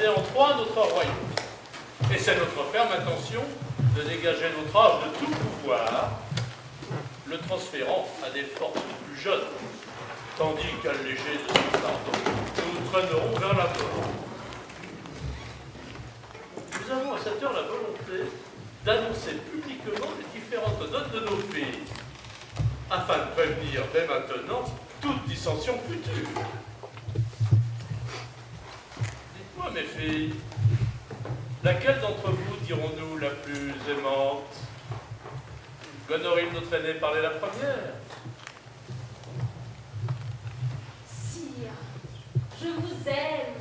diviser en trois notre royaume. Et c'est notre ferme intention de dégager notre âge de tout pouvoir, le transférant à des forces plus jeunes, tandis qu'allégés de ce fardeau, nous nous traînerons vers la mort. Nous avons à cette heure la volonté d'annoncer publiquement les différentes notes de nos pays, afin de prévenir dès maintenant toute dissension future. Dites-moi, mes filles, laquelle d'entre vous dirons-nous la plus aimante? Gonoril, notre aînée, parlait la première. Sire, je vous aime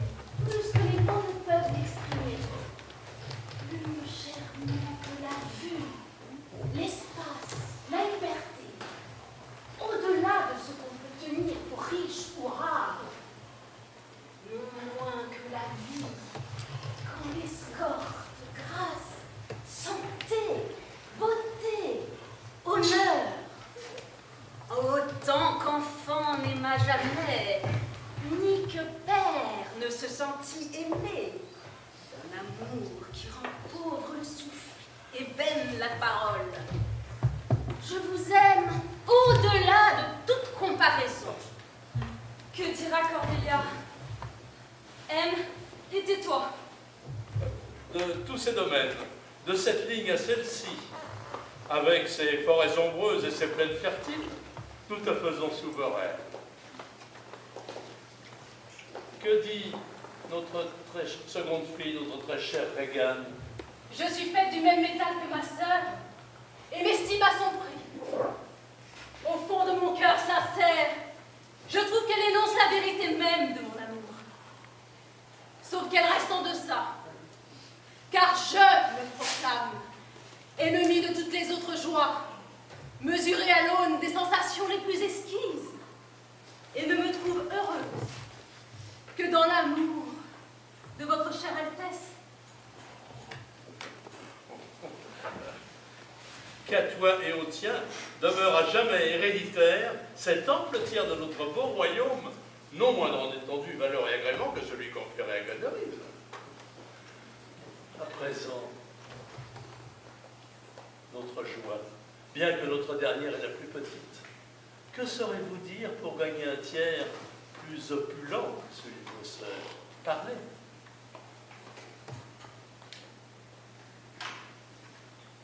plus que les mots ne peuvent l'exprimer. Plus chèrement que la vue, l'espace, la liberté. Au-delà de ce qu'on peut tenir pour riche ou rare. Non moins que la vie, quand l'escorte, grâce, santé, beauté, honneur. Autant qu'enfant n'aima jamais, ni que père ne se sentit aimé. Un amour qui rend pauvre le souffle et vaine la parole. Je vous aime au-delà de toute comparaison. Que dira Cordelia? Aime et tais-toi. De tous ces domaines, de cette ligne à celle-ci, avec ses forêts ombreuses et ses plaines fertiles, nous te faisons souverain. Que dit notre seconde fille, notre très chère Regan? Je suis faite du même métal que ma sœur et m'estime à son prix. Au fond de mon cœur sincère, je trouve qu'elle énonce la vérité même de mon amour. Sauf qu'elle reste en deçà, car je me proclame ennemi de toutes les autres joies, mesurée à l'aune des sensations les plus esquises, et ne me trouve heureuse que dans l'amour de votre chère Altesse. Qu'à toi et au tien demeure à jamais héréditaire cet ample tiers de notre beau royaume, non moindre en étendue, valeur et agrément que celui conféré à Goneril. À présent, notre joie, bien que notre dernière est la plus petite, que saurez-vous dire pour gagner un tiers plus opulent que celui de vos sœurs? Parlez.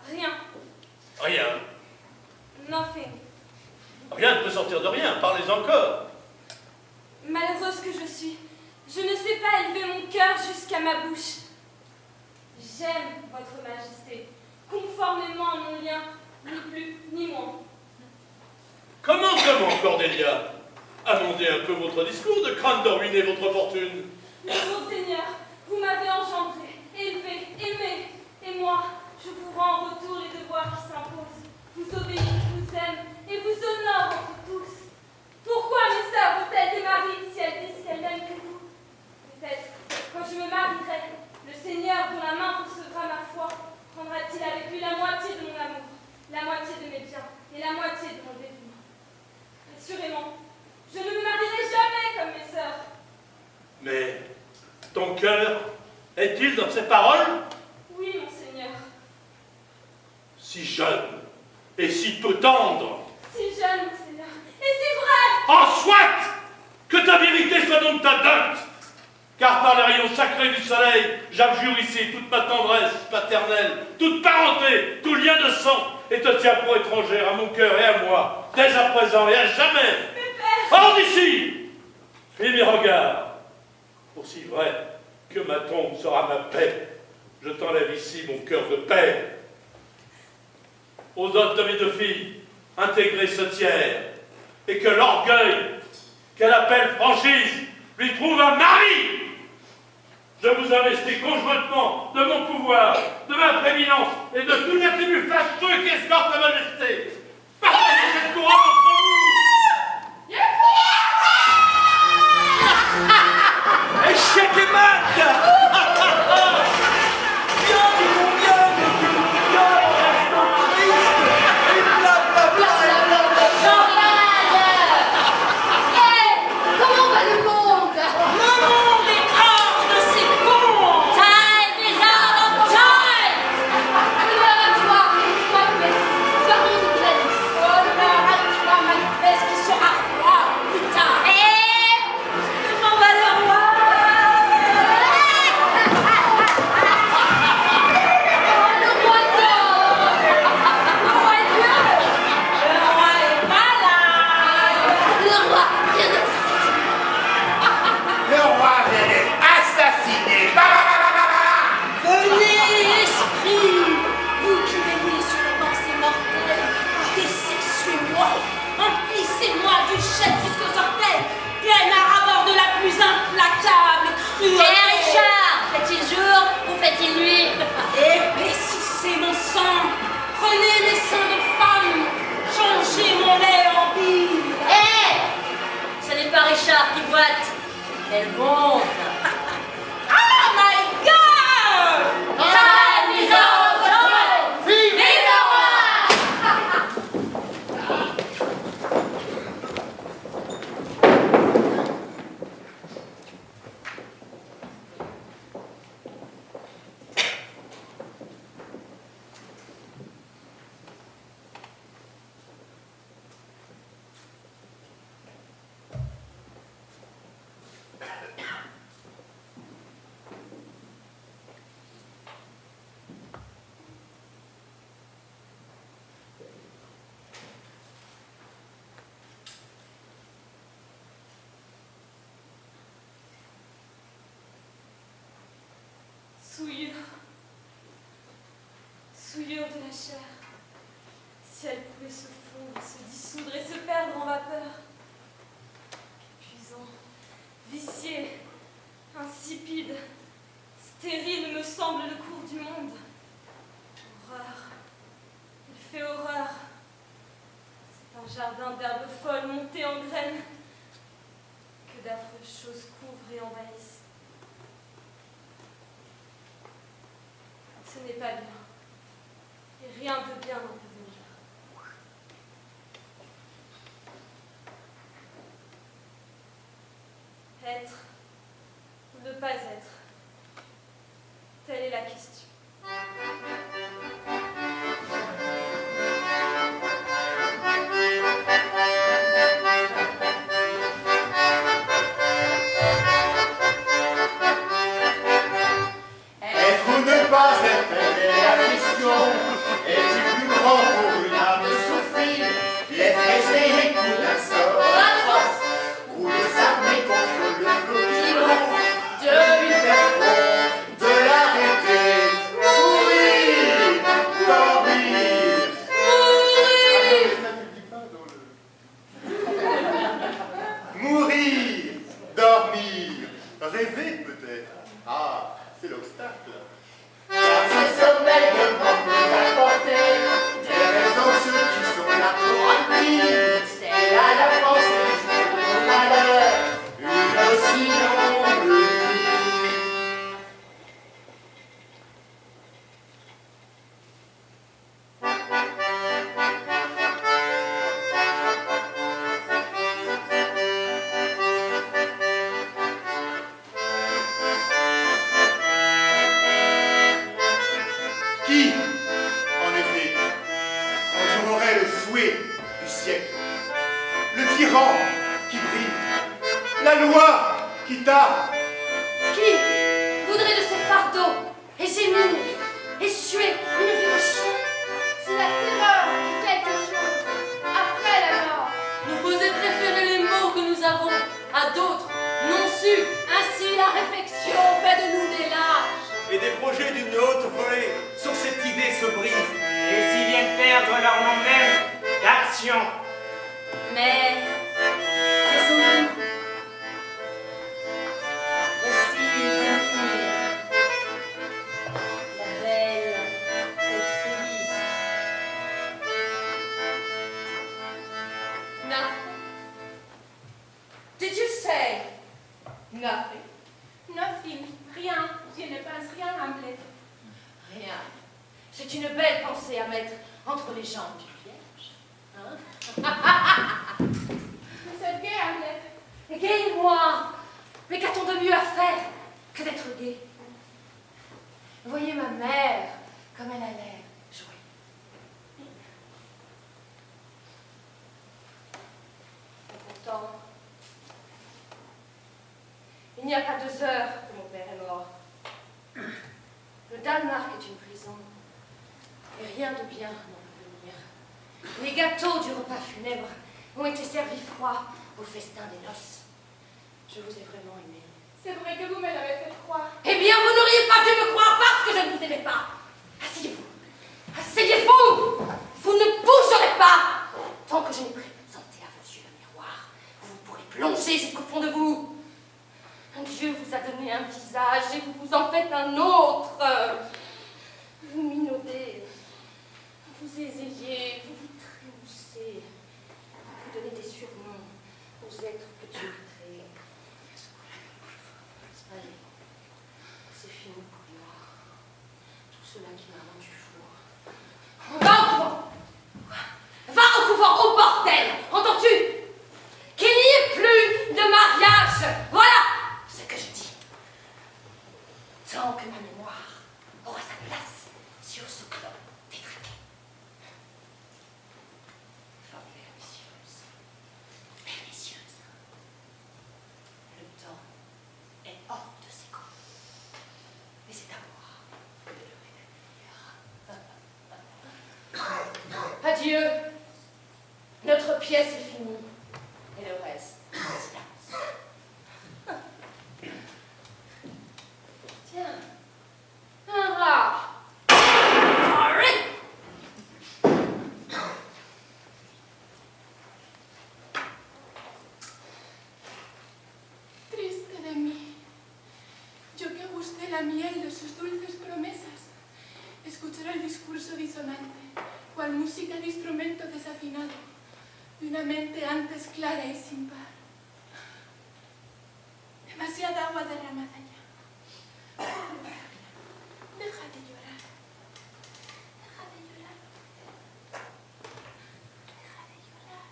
Rien. Rien. Nothing. Rien ne peut sortir de rien, parlez encore. Malheureuse que je suis, je ne sais pas élever mon cœur jusqu'à ma bouche. J'aime votre majesté, conformément à mon lien, ni plus ni moins. Comment, Cordelia? Amendez un peu votre discours de crainte de ruiner votre fortune. Mais mon Seigneur, vous m'avez engendré, élevé, aimé, et moi, je vous rends en retour les devoirs qui s'imposent. Vous obéis, vous aime et vous honore entre tous. Pourquoi mes sœurs vont-elles des maris si elles disent qu'elles n'aiment que vous? Peut-être, quand je me marierai, le Seigneur dont la main recevra ma foi, prendra-t-il avec lui la moitié de mon amour, la moitié de mes biens et la moitié de mon dévouement. Assurément, je ne me marierai jamais comme mes sœurs. Mais ton cœur est-il dans ces paroles? Oui, mon Seigneur. Si jeune et si peu tendre. Si jeune, mon Seigneur, et si vrai! En soit que ta vérité soit donc ta dot, car par les rayons sacrés du soleil, j'abjure ici toute ma tendresse paternelle, toute parenté, tout lien de sang, et te tiens pour étrangère à mon cœur et à moi, dès à présent et à jamais. Hors d'ici! Fuis mes regards, aussi vrai que ma tombe sera ma paix. Je t'enlève ici mon cœur de père. Aux hôtes de mes deux filles, intégrez ce tiers, et que l'orgueil qu'elle appelle franchise lui trouve un mari. Je vous investis conjointement de mon pouvoir, de ma prééminence et de tous les attributs fâcheux qui escortent la majesté. Partagez cette couronne entre vous. Échec et mat! Bien, mon bien, reste triste, et blablabla. Comment va le monde? Le monde est hors de ses gonds! de la chair. Si elle pouvait se fondre, se dissoudre et se perdre en vapeur. Épuisant, vicié, insipide, stérile me semble le cours du monde. Horreur. Il fait horreur. C'est un jardin d'herbes folles montées en graines que d'affreuses choses couvrent et envahissent. Ce n'est pas bien. Et rien de bien n'en peut venir. Être ou ne pas être, telle est la question. Être ou ne pas être, telle est la question. Es-tu plus grand pour une âme de souffrir, l'effet les coups d'un sort atroce, ou de s'armer contre le flot de lui faire front, de l'arrêter, mourir, dormir, mourir, dormir, rêver peut-être. Ah, c'est l'obstacle. Car ce sommeil demande de t'apporter des raisons ceux qui sont là pour admire. C'est là la pensée de mon malheur, une aussi longue nuit. Qui, en effet, enjouerait le fouet du siècle, le tyran qui brille, la loi qui tape? Qui voudrait de ces fardeaux et gémir, échouer une vie de chien? C'est la terreur de quelque chose après la mort. Nous faisait préférer les mots que nous avons à d'autres non sus. Ainsi la réflexion fait de nous des lâches. Et des projets d'une haute volée sur cette idée se brisent, et s'ils viennent perdre leur nom même d'action. Mais, taisons-nous. Voici venir la belle Ophélie. Nothing. Did you say nothing? Nothing, rien. Je ne pense rien, Hamlet. Rien. C'est une belle pensée à mettre entre les jambes d'une vierge. Hein? Vous êtes gay, Hamlet. Gay, moi. Mais qu'a-t-on de mieux à faire que d'être gay? Voyez ma mère, comme elle a l'air jouée. Et pourtant, il n'y a pas 2 heures que mon père est mort. Le Danemark est une prison, et rien de bien n'en peut venir. Les gâteaux du repas funèbre ont été servis froids au festin des noces. Je vous ai vraiment aimé. C'est vrai que vous me l'avez fait croire. Eh bien, vous n'auriez pas dû me croire parce que je ne vous aimais pas. Asseyez-vous. Asseyez-vous. Vous ne bougerez pas. Tant que je n'ai présenté à vos yeux le miroir, vous pourrez plonger jusqu'au fond de vous. Dieu vous a donné un visage et vous vous en faites un autre. Vous minaudez, vous ésayez, vous vous trémoussez, vous donnez des surnoms aux êtres que Dieu a créés. Allez, c'est fini pour moi. Tout cela qui m'a rendu fou. Va au couvent! Va au couvent, au bordel! Entends-tu? Qu'il n'y ait plus de mariage! Voilà ce que je dis. Tant que ma mémoire aura sa place sur ce globe détraqué. Formule ambitieuse, pernicieuse. Le temps est hors de ses gonds. Mais c'est à moi de le rétablir. Adieu. Notre pièce est finie. Et le reste, silence. Tiens, un rat. Sorry. usted la miel de sus dulces promesas, escuchará el discurso disonante, cual música de instrumento desafinado, de una mente antes clara y sin par. Demasiada agua derramada ya. Deja de llorar. Deja de llorar. Deja de llorar.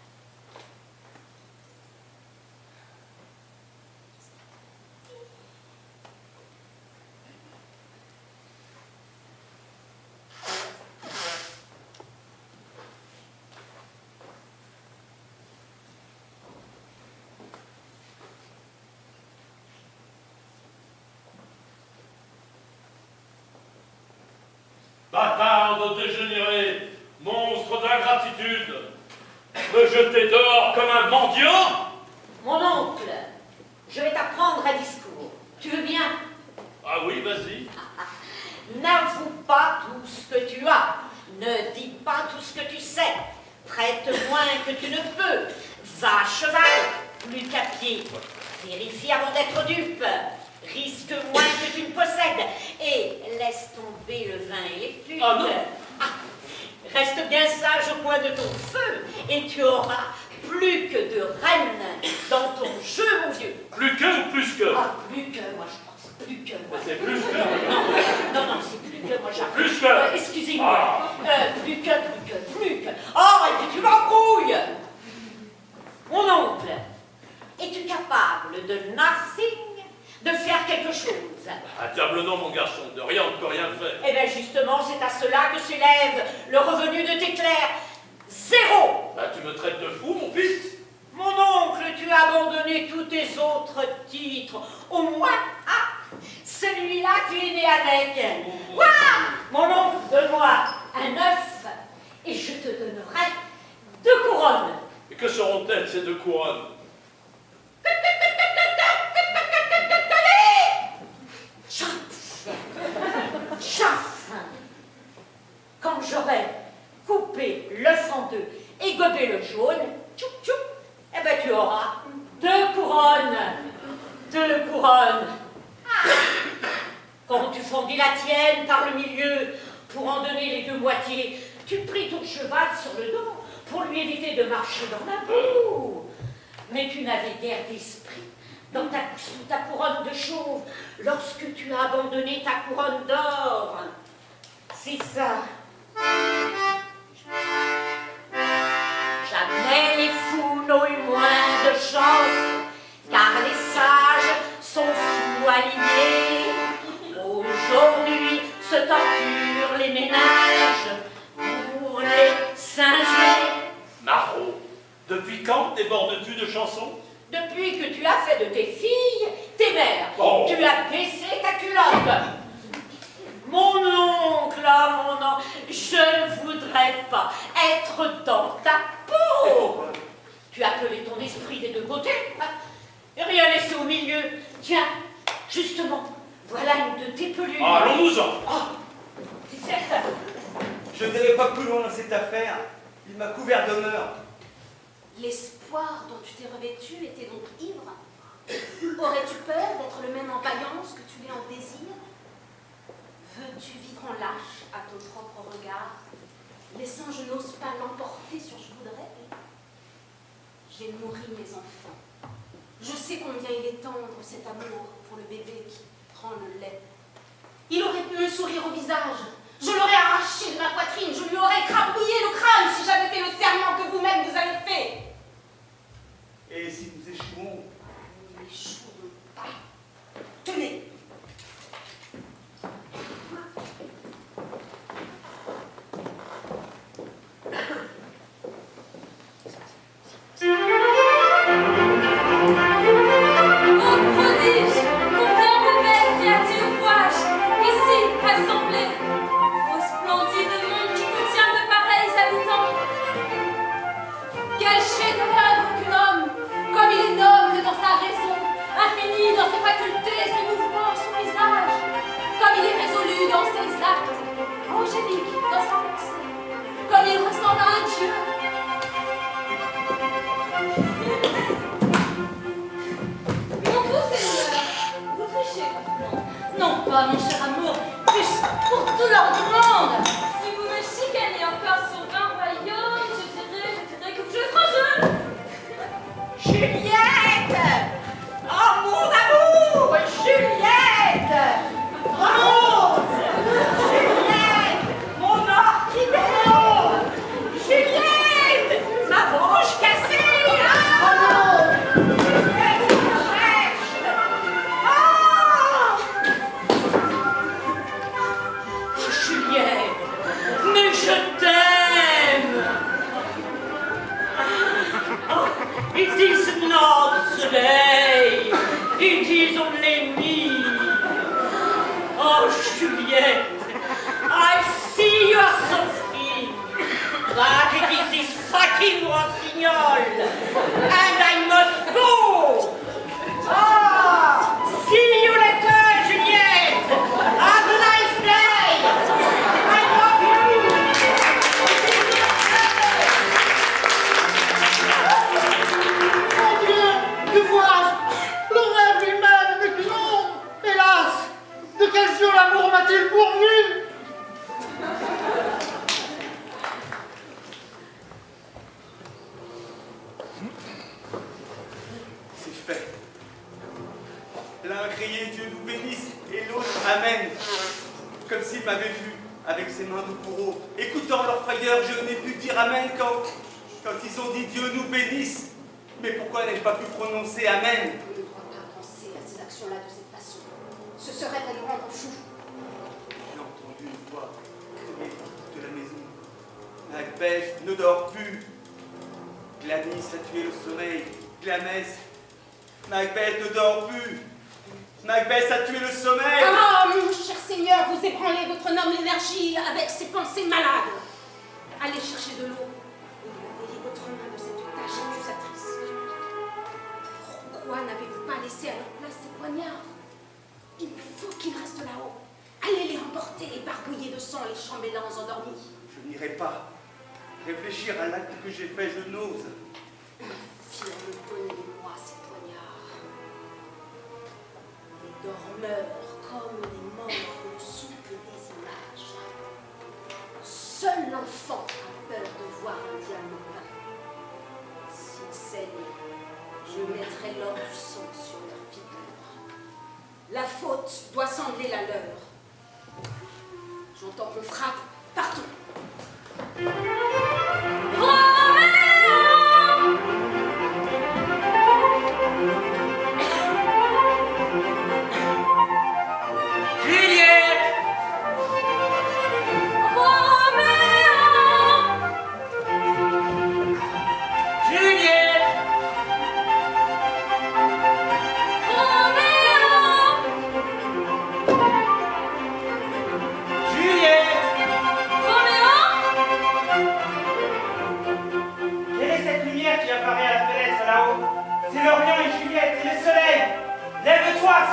Bâtard de dégénéré, monstre d'ingratitude, me jeter dehors comme un mendiant? Mon oncle, je vais t'apprendre un discours. Tu veux bien? Ah oui, vas-y. N'avoue pas tout ce que tu as. Ne dis pas tout ce que tu sais. Prête moins que tu ne peux. Va à cheval, plus qu'à pied. Vérifie avant d'être dupe. Risque moins que tu ne possèdes. Et laisse tomber le vin et les putes. Ah non. Reste bien sage au coin de ton feu. Et tu auras plus que de reines dans ton jeu, mon vieux. Plus que ou plus que? Ah, plus que, moi je pense. Plus que. Mais c'est plus que. Non, c'est plus que, moi j'arrive. Plus que. Excusez-moi. Plus que. Oh, et puis tu m'embrouilles. Mon oncle, es-tu capable de nothing, de faire quelque chose? Un diable non, mon garçon, de rien on ne peut rien faire. Eh bien, justement, c'est à cela que s'élève le revenu de tes clercs. 0. Bah, tu me traites de fou, mon fils? Mon oncle, tu as abandonné tous tes autres titres. Au moins, celui-là tu es né avec. Ouah, mon oncle, donne-moi un œuf et je te donnerai 2 couronnes. Et que seront-elles, ces 2 couronnes? Chaff. Quand j'aurai coupé l'œuf en 2 et gobé le jaune, tchoup tchoup, eh ben tu auras 2 couronnes. 2 couronnes. Quand tu fondis la tienne par le milieu pour en donner les 2 moitiés, tu pris ton cheval sur le dos pour lui éviter de marcher dans la boue. Mais tu n'avais guère d'esprit sous ta couronne de chauve lorsque tu as abandonné ta couronne d'or. C'est ça. Jamais les fous n'ont eu moins de chance, car les sages sont fous alignés. Aujourd'hui se torturent les ménages pour les singer. Marot, depuis quand débordes-tu de chansons? Depuis que tu as fait de tes filles tes mères, Oh. tu as baissé ta culotte. Mon oncle, je ne voudrais pas être dans ta peau. Tu as appelé ton esprit des 2 côtés, et rien laissé au milieu. Tiens, justement, voilà une de tes pelules. Allons-nous-en. Oh, c'est certain. Je n'irai pas plus loin dans cette affaire. Il m'a couvert d'honneur. L'espoir dont tu t'es revêtu était donc ivre? Aurais-tu peur d'être le même en vaillance que tu l'es en désir? Veux-tu vivre en lâche à ton propre regard, laissant je n'ose pas l'emporter sur je voudrais? J'ai nourri mes enfants. Je sais combien il est tendre cet amour pour le bébé qui prend le lait. Il aurait pu me sourire au visage. Je l'aurais arraché de ma poitrine. Je lui aurais crapouillé le crâne si j'avais fait le serment que vous-même vous avez fait. Et si nous échouons? Nous n'échouerons pas. Tenez. Non, pas, mon cher amour, plus pour tout leur monde. Si vous me chicanez encore sur 20 royaumes, je dirais que vous êtes trop jeune. Juliette! Oh mon amour! Juliette! Rose! Juliette! Mon orchidée! Juliette! Ma branche cassée! Ah! Juliette, je te cherche! Ah! Juliette! Mais je t'aime! Oh, it is not today! It is only me! Oh, Juliette! I see you are suffering! But it is this fucking rossignol! And I must go! Ah! See you later, Juliette! Have a nice day! I love you! Mon Dieu, que vois-je? Le rêve lui-même me gronde. Hélas, de quels yeux l'amour m'a-t-il pourvu? C'est fait. L'un criait Dieu nous bénisse et l'autre Amen. Comme s'il m'avait vu avec ses mains de bourreau. Écoutant leur frayeur, je n'ai pu dire Amen quand ils ont dit Dieu nous bénisse. Mais pourquoi n'ai-je pas pu prononcer Amen? On ne doit pas penser à ces actions-là de cette façon. Ce serait à nous rendre fous. J'ai entendu une voix crier de la maison. Macbeth ne dort plus. Gladys a tué le sommeil. Glamès. Macbeth ne dort plus. Macbeth a tué le sommeil. Ah, mon cher Seigneur, vous ébranlez votre noble énergie avec ces pensées malades. Allez chercher de l'eau et lavez votre main de cette tâche accusatrice. Pourquoi n'avez-vous pas laissé à leur place ces poignards? Il faut qu'ils restent là-haut. Allez les emporter et barbouiller de sang les chambellans endormis. Je n'irai pas. Réfléchir à l'acte que j'ai fait, je n'ose. Donnez-moi ces poignards. Les dormeurs, comme les morts, ne sont que des images. Seul l'enfant a peur de voir un diamant peint. S'il saigne, je mettrai l'or du sang sur leur figure. La faute doit sembler la leur. J'entends qu'on frappe partout.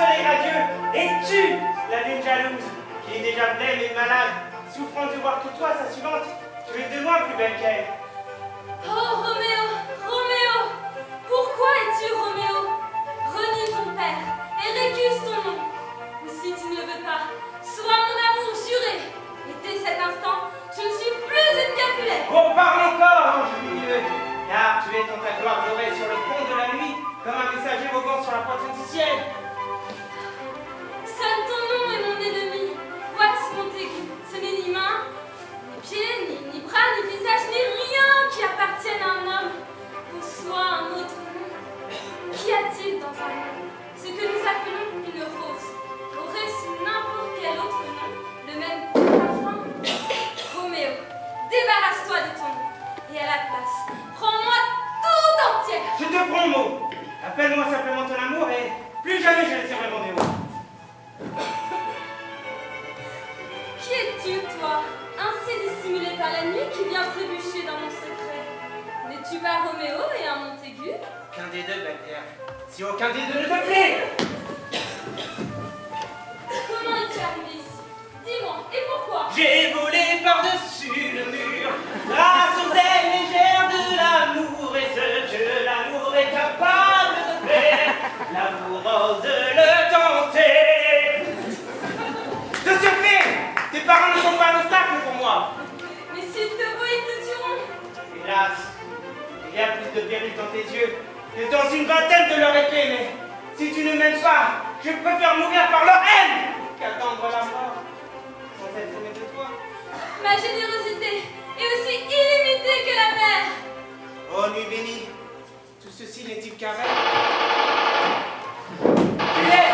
soleil radieux, et tue la lune jalouse, qui est déjà blême et malade, souffrant de voir que toi, sa suivante, tu es de loin plus belle qu'elle. Oh, Roméo, Roméo, pourquoi es-tu Roméo? Renie ton père et récuse ton nom. Ou si tu ne le veux pas, sois mon amour juré. Et dès cet instant, je ne suis plus une Capulet. Bon, parle encore, ange lumineux, car tu es dans ta gloire dorée sur le pont de la nuit, comme un messager voguant sur la poitrine du ciel. Seul ton nom est mon ennemi. Voici Montaigu. Ce n'est ni main, ni pied, ni bras, ni visage, ni rien qui appartienne à un homme, ou soit un autre nom. Qu'y a-t-il dans un monde? Ce que nous appelons une rose aurait sous n'importe quel autre nom le même parfum. Roméo, débarrasse-toi de ton nom, et à la place, prends-moi tout entière. Je te prends mot. Appelle-moi simplement ton amour et plus jamais je laisserai mon démon. Qui es-tu, toi, ainsi dissimulé par la nuit, qui vient trébucher dans mon secret? N'es-tu pas Roméo et un Montaigu? Aucun des deux, Belle-Terre. Si aucun des deux ne te plaît. Comment es-tu arrivé ici? Dis-moi, et pourquoi? J'ai volé par-dessus le mur, grâce aux ailes légères de l'amour, et ce que l'amour est capable de faire, l'amour ose le tenter. Hélas, il y a plus de péril dans tes yeux que dans une vingtaine de leur épée, mais si tu ne m'aimes pas, je préfère mourir par leur haine qu'attendre la mort sans être aimé de toi. Ma générosité est aussi illimitée que la mer. Oh, nuit bénie, tout ceci n'est-il qu'un rêve? Tu l'es!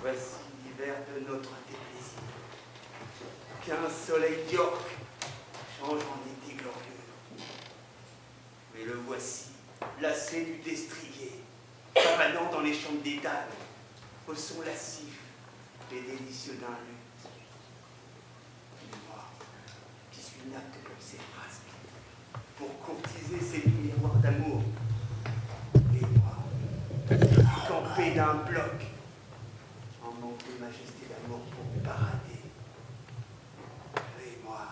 Voici l'hiver de notre déplaisir, qu'un soleil d'York change en été glorieux. Mais le voici, lassé du destrier, cabanant dans les chambres d'étal, au son lascif et délicieux d'un luth. Et moi, qui suis inapte comme ces frasques, pour courtiser ces miroirs d'amour. Et moi, campé d'un bloc, en manque de majesté d'amour pour parader. Et moi,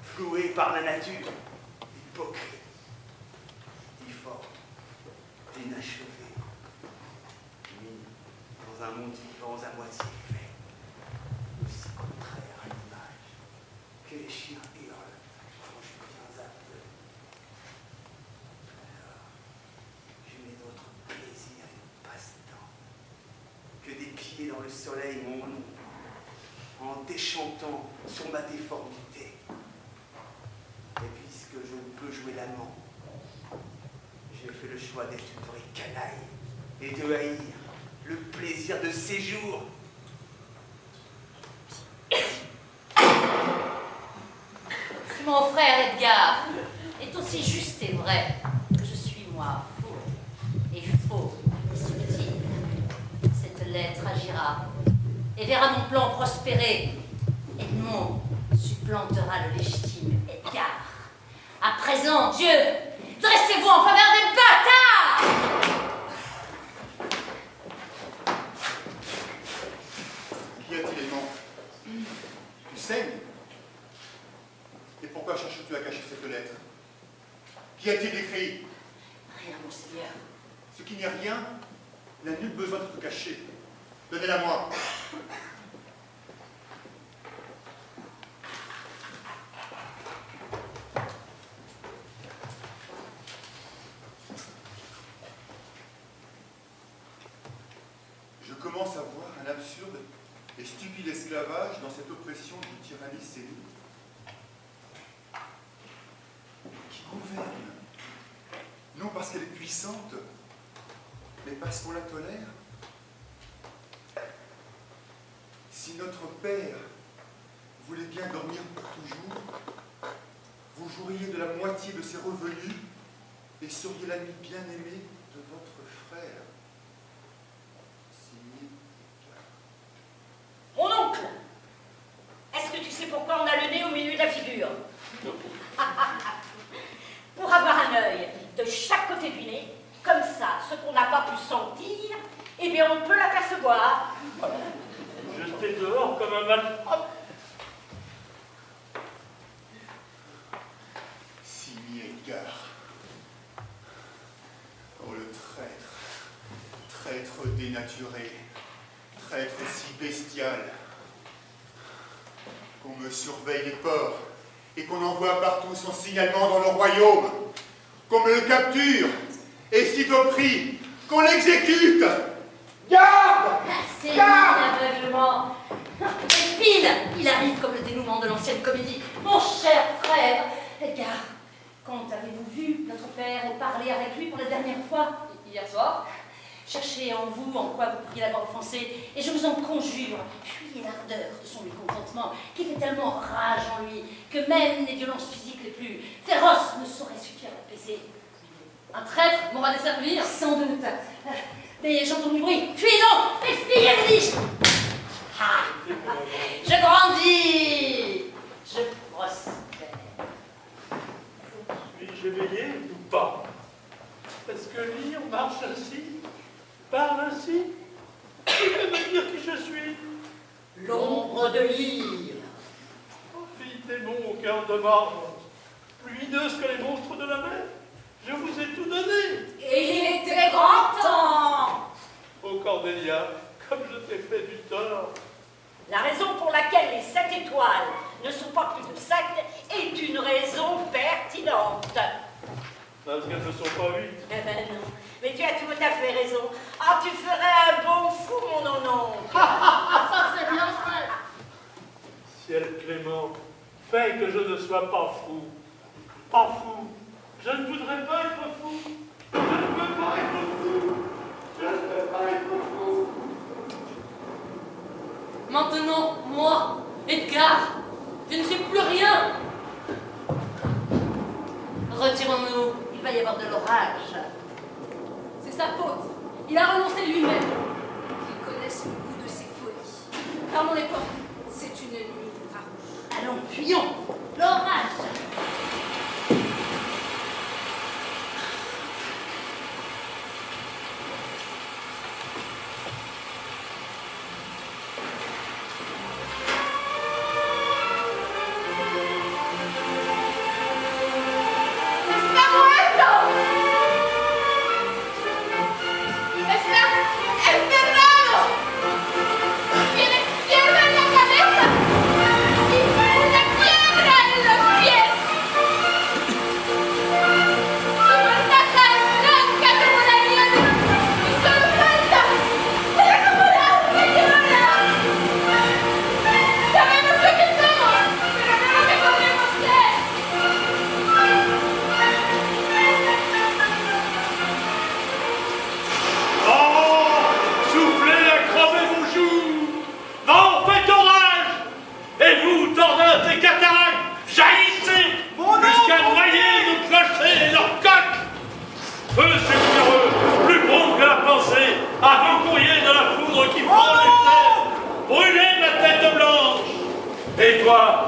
floué par la nature, hypocrite, difforme, inachevé, mis dans un monde vivant à moitié fait, aussi contraire à l'image que les chiens hurlent quand je viens à peu. Alors, je n'ai d'autre plaisir et passe-temps que d'épier dans le soleil mon nom, en déchantant sur ma déformité. Et puisque je ne peux jouer l'amant, j'ai fait le choix d'être une vraie canaille et de haïr le plaisir de séjour. Mon frère Edgar est aussi juste et vrai que je suis moi, faux et subtil. Cette lettre agira et verra mon plan prospérer. Edmond supplantera le légitime Edgar. À présent, Dieu, dressez-vous en faveur des bâtards! Qu'y a-t-il, Edmond? Tu saignes? Et pourquoi cherches-tu à cacher cette lettre? Qu'y a-t-il écrit? Rien, monseigneur. Ce qui n'est rien n'a nul besoin de te cacher. Donnez-la moi. Je commence à voir un absurde et stupide esclavage dans cette oppression d'une tyrannie séduite qui gouverne, non parce qu'elle est puissante, mais parce qu'on la tolère. Si notre Père voulait bien dormir pour toujours, vous jouiriez de la moitié de ses revenus et seriez l'ami bien-aimé de votre frère. Signé Mon oncle, est-ce que tu sais pourquoi on a le nez au milieu de la figure? Pour avoir un œil de chaque côté du nez, comme ça, ce qu'on n'a pas pu sentir, eh bien on peut l'apercevoir. Jeté dehors comme un malpropre. Signé Edgar. Oh, le traître. Traître dénaturé. Traître si bestial. Qu'on me surveille les ports et qu'on envoie partout son signalement dans le royaume. Qu'on me le capture et sitôt pris, qu'on l'exécute. Garde! C'est l'aveuglement. Et pile, il arrive comme le dénouement de l'ancienne comédie. Mon cher frère, Edgar, quand avez-vous vu notre père et parlé avec lui pour la dernière fois? Hier soir. Cherchez en vous en quoi vous pourriez l'avoir offensé, et je vous en conjure, fuyez l'ardeur de son mécontentement, qui fait tellement rage en lui, que même les violences physiques les plus féroces ne sauraient suffire à l'apaiser. Un traître m'aura desservi? Sans doute. Mais j'entends du bruit. Fuyez donc! Fuyez, vous dis-je! Je grandis! Je prospère. Suis-je éveillé ou pas? Est-ce que lire marche ainsi? Parle ainsi? Qui peut me dire qui je suis? L'ombre de l'île. Oh, fille démon au cœur de marbre, lumineuse que les monstres de la mer, je vous ai tout donné. Et il était grand temps. Ô Cordélia, Parce qu'elles ne sont pas 8. Eh ben non, mais tu as tout à fait raison. Ah, tu ferais un bon fou, mon non-non. Ça, c'est bien fait. Ciel clément, fais que je ne sois pas fou. Pas fou. Je ne voudrais pas être fou. Je ne peux pas être fou. Je ne peux pas être fou. Maintenant, moi, Edgar, je ne suis plus rien. Retirons-nous. Il va y avoir de l'orage. C'est sa faute. Il a renoncé lui-même. Ils connaissent le goût de ses folies. Fermons les portes. C'est une nuit farouche. Allons, fuyons. L'orage.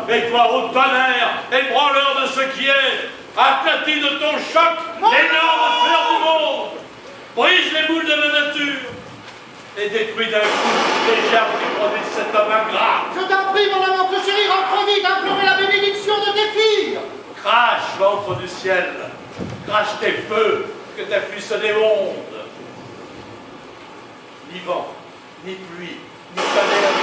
Et toi, ô tonnerre, ébranleur de ce qui est, aplati de ton choc l'énorme fer du monde, brise les boules de la nature et détruis d'un coup les germes qui produisent cet homme ingrat. Je t'en prie, mon amant chéri, rentre vite, implorer la bénédiction de tes filles. Crache, ventre du ciel, crache tes feux, que ta pluie se démonde. Ni vent, ni pluie, ni tonnerre,